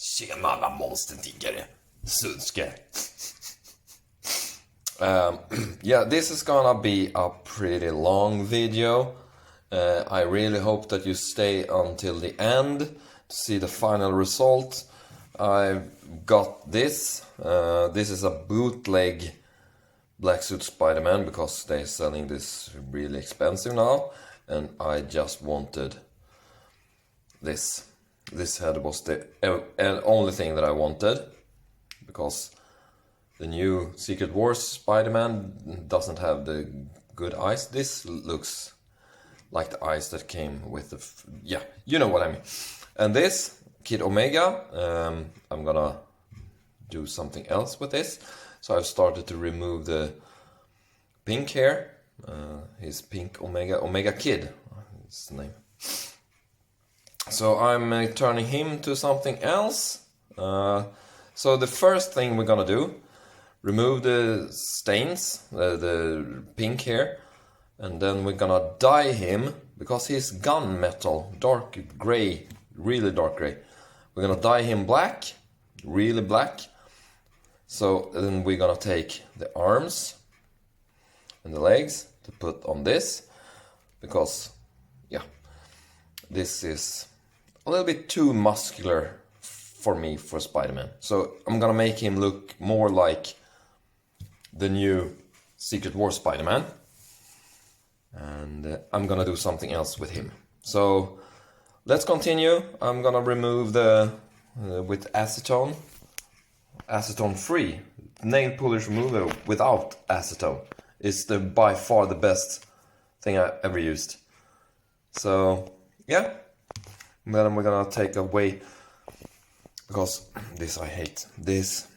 Tjena monstertiggare, Sundske. Yeah, this is gonna be a pretty long video. I really hope that you stay until the end to see the final result. I got this. This is a bootleg Black Suit Spider-Man because they're selling this really expensive now, and I just wanted this. This head was the only thing that I wanted, because the new Secret Wars Spider-Man doesn't have the good eyes. This looks like the eyes that came with the... yeah, you know what I mean. And this, Kid Omega, I'm gonna do something else with this. So I've started to remove the pink hair. His pink Omega Kid, is the name. So I'm turning him to something else. So the first thing we're gonna do, remove the stains, the pink hair, and then we're gonna dye him, because he's gunmetal, dark gray, really dark gray. We're gonna dye him black, really black. So then we're gonna take the arms and the legs to put on this, because yeah, this is a little bit too muscular for me for Spider-Man. So I'm gonna make him look more like the new Secret Wars Spider-Man, and I'm gonna do something else with him. So let's continue. I'm gonna remove the with acetone free nail polish remover without acetone. It's the by far the best thing I ever used. So yeah, then we're gonna take away, because this I hate, this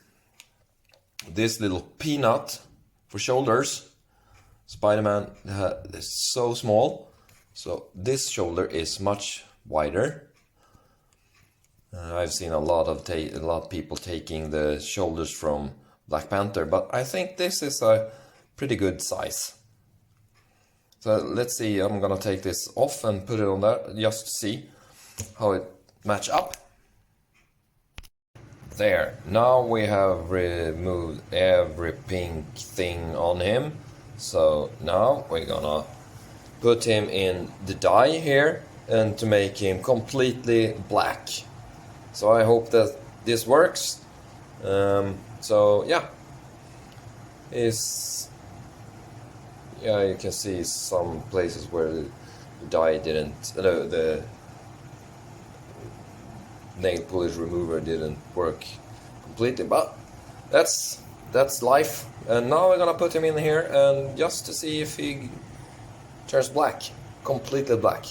little peanut for shoulders. Spider-Man is so small, so this shoulder is much wider. I've seen a lot of people taking the shoulders from Black Panther, but I think this is a pretty good size. So let's see, I'm gonna take this off and put it on there just to see how it match up. There, now we have removed every pink thing on him. So now we're gonna put him in the dye here, and to make him completely black. So I hope that this works. So yeah, you can see some places where the dye didn't, the nail polish remover didn't work completely, but that's life. And now we're gonna put him in here, and just to see if he turns black, completely black.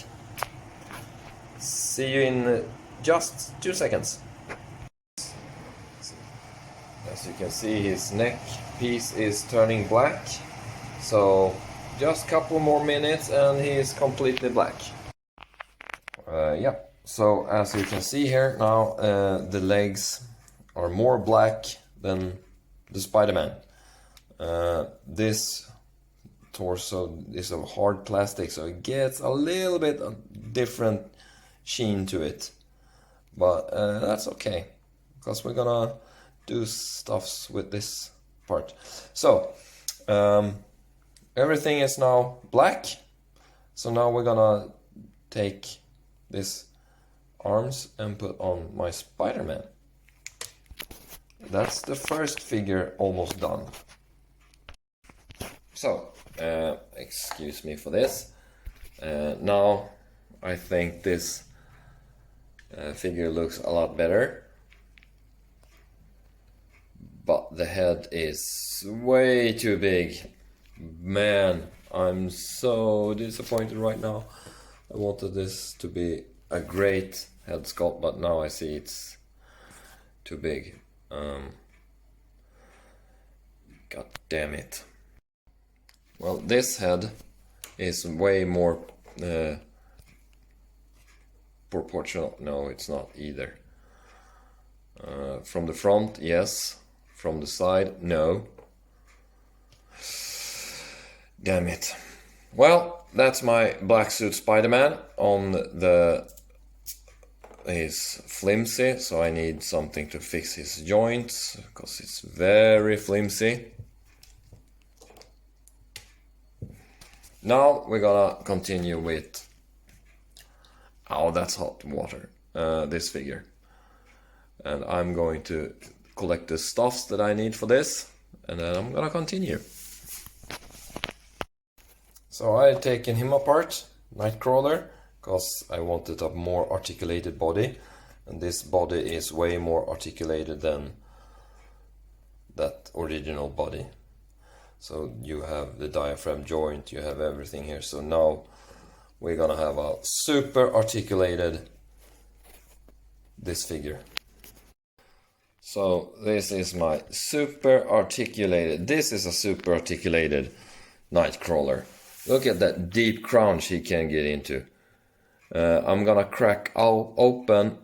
See you in just 2 seconds. As you can see, his neck piece is turning black, so just a couple more minutes and he is completely black. Yeah, so as you can see here now, the legs are more black than the Spider-Man. This torso is of hard plastic, so it gets a little bit different sheen to it, but that's okay, because we're gonna do stuffs with this part. So everything is now black. So now we're gonna take this arms and put on my Spider-Man. That's the first figure almost done. So excuse me for this. Now I think this figure looks a lot better, but the head is way too big. Man, I'm so disappointed right now. I wanted this to be a great head sculpt, but now I see it's too big. God damn it. Well, this head is way more proportional. No, it's not either. From the front, yes. From the side, no. Damn it. Well, that's my Black Suit Spider-Man on the he's flimsy, so I need something to fix his joints, because it's very flimsy. Now we're gonna continue with, oh, that's hot water, this figure. And I'm going to collect the stuffs that I need for this, and then I'm gonna continue. So I've taken him apart, Nightcrawler, because I wanted a more articulated body, and this body is way more articulated than that original body. So you have the diaphragm joint, you have everything here. So now we're gonna have a super articulated this figure. So this is my super articulated, this is a super articulated Nightcrawler. Look at that deep crunch he can get into. I'm gonna crack open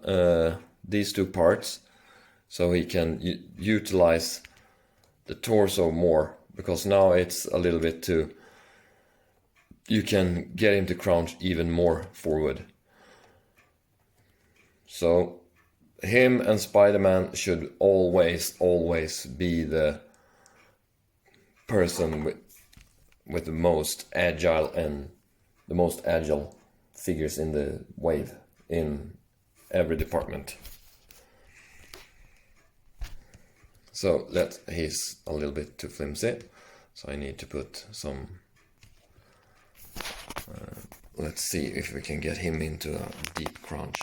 these two parts so he can utilize the torso more, because now it's a little bit too, you can get him to crunch even more forward. So him and Spider-Man should always be the person with the most agile and the most agile figures in the wave in every department. So he's a little bit too flimsy, so I need to put some, let's see if we can get him into a deep crunch.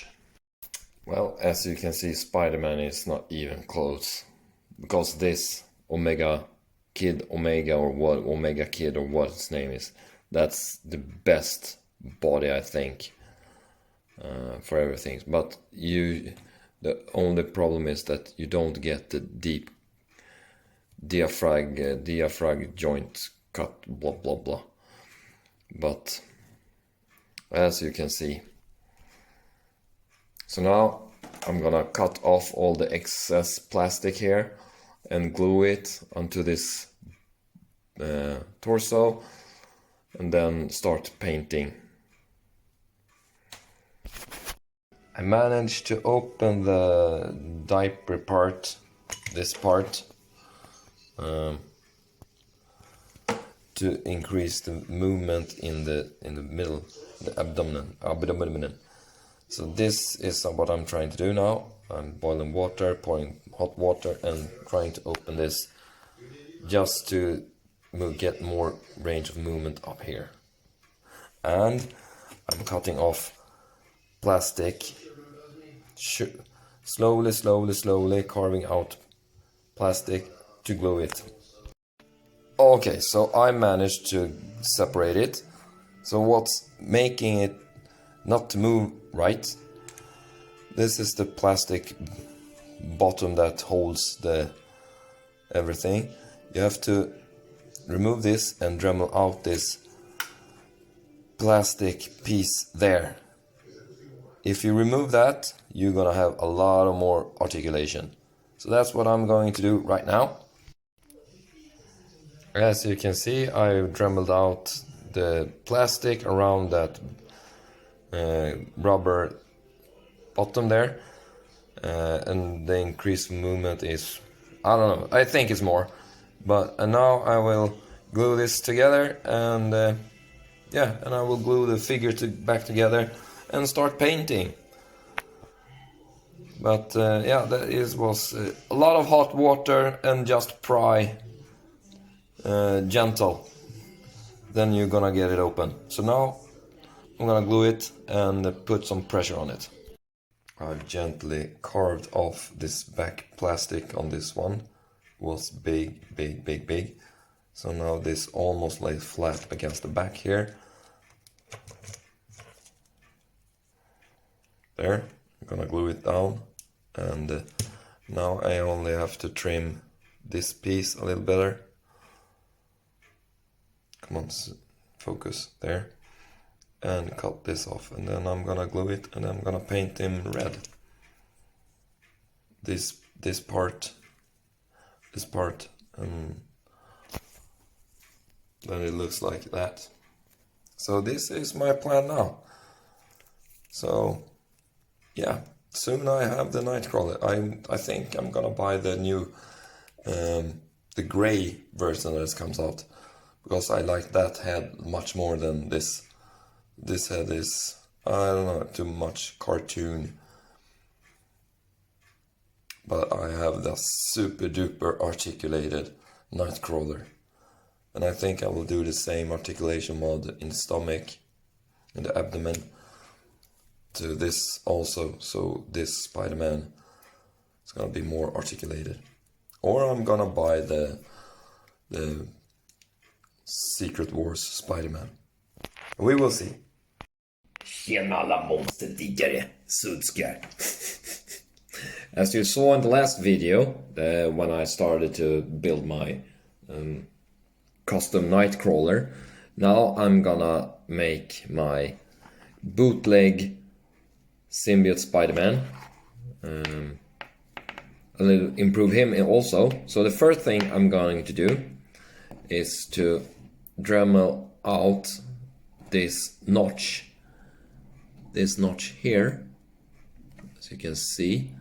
Well, as you can see, Spider-Man is not even close, because this Omega Kid, or what, Omega Kid, or what its name is, that's the best body, I think, for everything. But the only problem is that you don't get the deep diaphragm joint cut, blah blah blah. But as you can see, so now I'm gonna cut off all the excess plastic here and glue it onto this torso, and then start painting. I managed to open the diaper part, this part, to increase the movement in the middle, the abdomen. So this is what I'm trying to do now. I'm boiling water, pouring hot water, and trying to open this just to get more range of movement up here. And I'm cutting off plastic, slowly carving out plastic to glue it. Okay, so I managed to separate it. So what's making it not to move right? This is the plastic bottom that holds the everything. You have to remove this and Dremel out this plastic piece there. If you remove that, you're gonna have a lot of more articulation. So that's what I'm going to do right now. As you can see, I dremeled out the plastic around that rubber bottom there, and the increased movement is, I don't know, I think it's more. But now I will glue this together, and and I will glue the figure back together and start painting. But that was a lot of hot water and just pry gentle, then you're gonna get it open. So now I'm gonna glue it and put some pressure on it. I've gently carved off this back plastic on this one. It was big. So now this almost lays flat against the back here. There, I'm gonna glue it down, and now I only have to trim this piece a little better. Come on, focus there, and cut this off, and then I'm gonna glue it, and I'm gonna paint him red. This part, and then it looks like that. So this is my plan now. So yeah, soon I have the nightcrawler. I think I'm gonna buy the new the gray version that comes out, because I like that head much more than this. This head is, I don't know, too much cartoon. But I have the super duper articulated nightcrawler. And I think I will do the same articulation mod in the stomach, in the abdomen, to this also. So this Spider-Man is gonna be more articulated. Or I'm gonna buy the Secret Wars Spider-Man. We will see. Tjena alla monsterdiggare, sudskar. As you saw in the last video, when I started to build my custom nightcrawler, now I'm gonna make my bootleg symbiote Spider-Man. A little improve him also. So the first thing I'm going to do is to Dremel out this notch here, as you can see.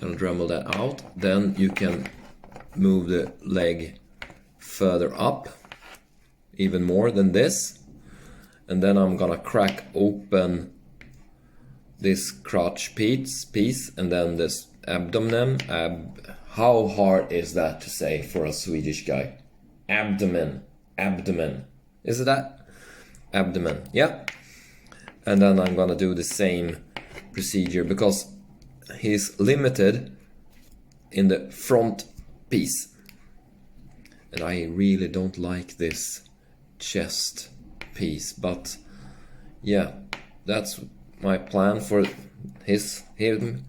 I'll Dremel that out. Then you can move the leg further up even more than this, and then I'm gonna crack open this crotch piece and then this abdomen. How hard is that to say for a Swedish guy? Abdomen. Is it that? Abdomen, yeah. And then I'm gonna do the same procedure, because he's limited in the front piece. And I really don't like this chest piece, but yeah, that's my plan for him.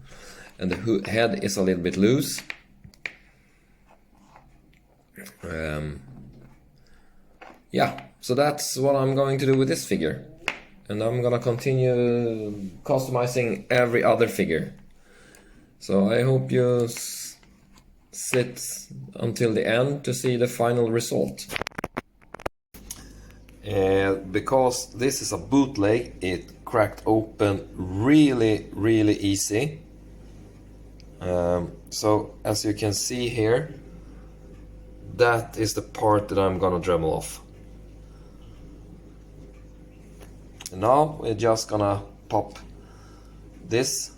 And the head is a little bit loose. Yeah, so that's what I'm going to do with this figure. And I'm gonna continue customizing every other figure. So I hope you sit until the end to see the final result. Because this is a bootleg, it cracked open really easy. So as you can see here, that is the part that I'm gonna Dremel off. And now we're just gonna pop this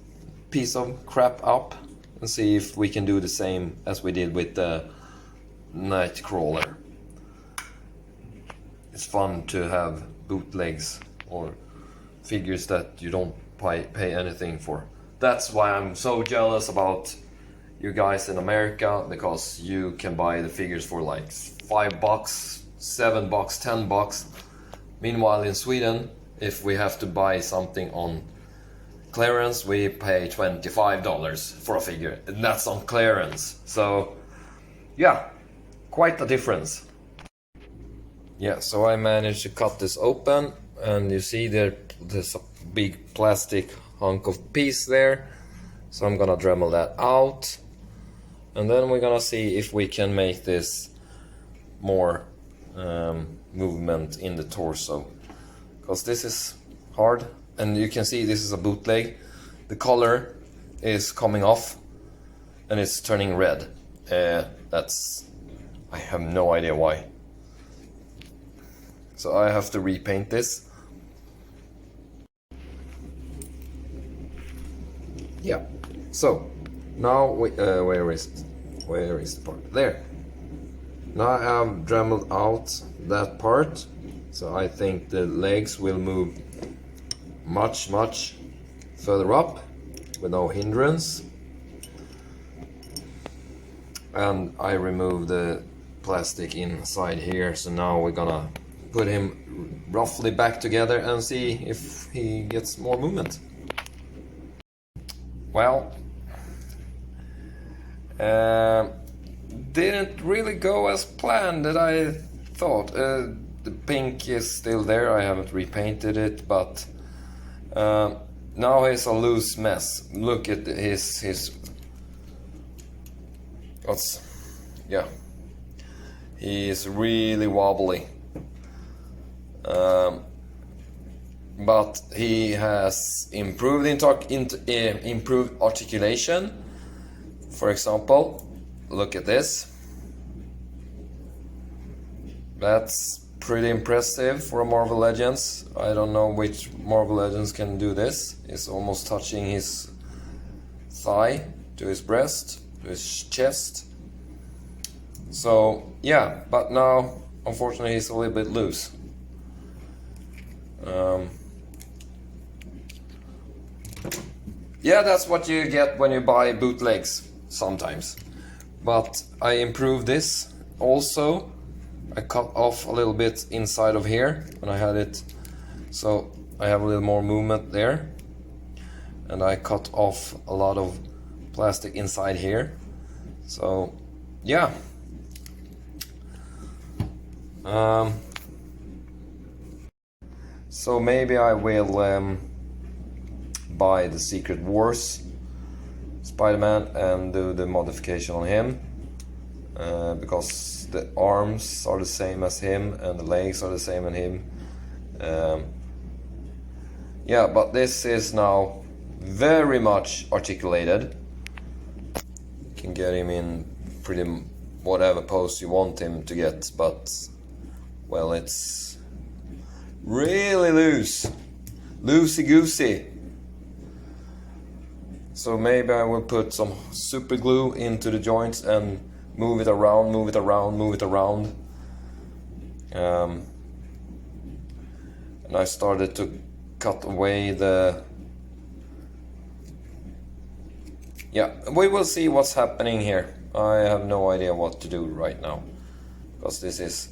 piece of crap up and see if we can do the same as we did with the nightcrawler. It's fun to have bootlegs or figures that you don't pay anything for. That's why I'm so jealous about you guys in America, because you can buy the figures for like $5, $7, $10. Meanwhile in Sweden, if we have to buy something on clearance, we pay $25 for a figure, and that's on clearance. So yeah, quite a difference. Yeah, so I managed to cut this open, and you see there's a big plastic hunk of piece there. So I'm gonna Dremel that out, and then we're gonna see if we can make this more movement in the torso, because this is hard. And you can see this is a bootleg. The color is coming off and it's turning red. I have no idea why. So I have to repaint this. Yeah. So now where is the part? There. Now I have Dremeled out that part. So I think the legs will move much further up with no hindrance. And I remove the plastic inside here, so now we're gonna put him roughly back together and see if he gets more movement. Well, didn't really go as planned that I thought. The pink is still there, I haven't repainted it, but now he's a loose mess. Look at his yeah, he is really wobbly. but he has improved improved articulation. For example, look at this. That's pretty impressive for a Marvel Legends. I don't know which Marvel Legends can do this. It's almost touching his thigh to his breast, to his chest. So yeah, but now unfortunately he's a little bit loose. Yeah, that's what you get when you buy bootlegs sometimes. But I improved this also. I cut off a little bit inside of here when I had it, so I have a little more movement there. And I cut off a lot of plastic inside here. So yeah. So maybe I will buy the Secret Wars Spider-Man and do the modification on him, because the arms are the same as him and the legs are the same as him. Yeah, but this is now very much articulated. You can get him in pretty whatever pose you want him to get, but well, it's really loose, loosey goosey. So maybe I will put some super glue into the joints and move it around, move it around, move it around. And I started to cut away the... Yeah, we will see what's happening here. I have no idea what to do right now, because this is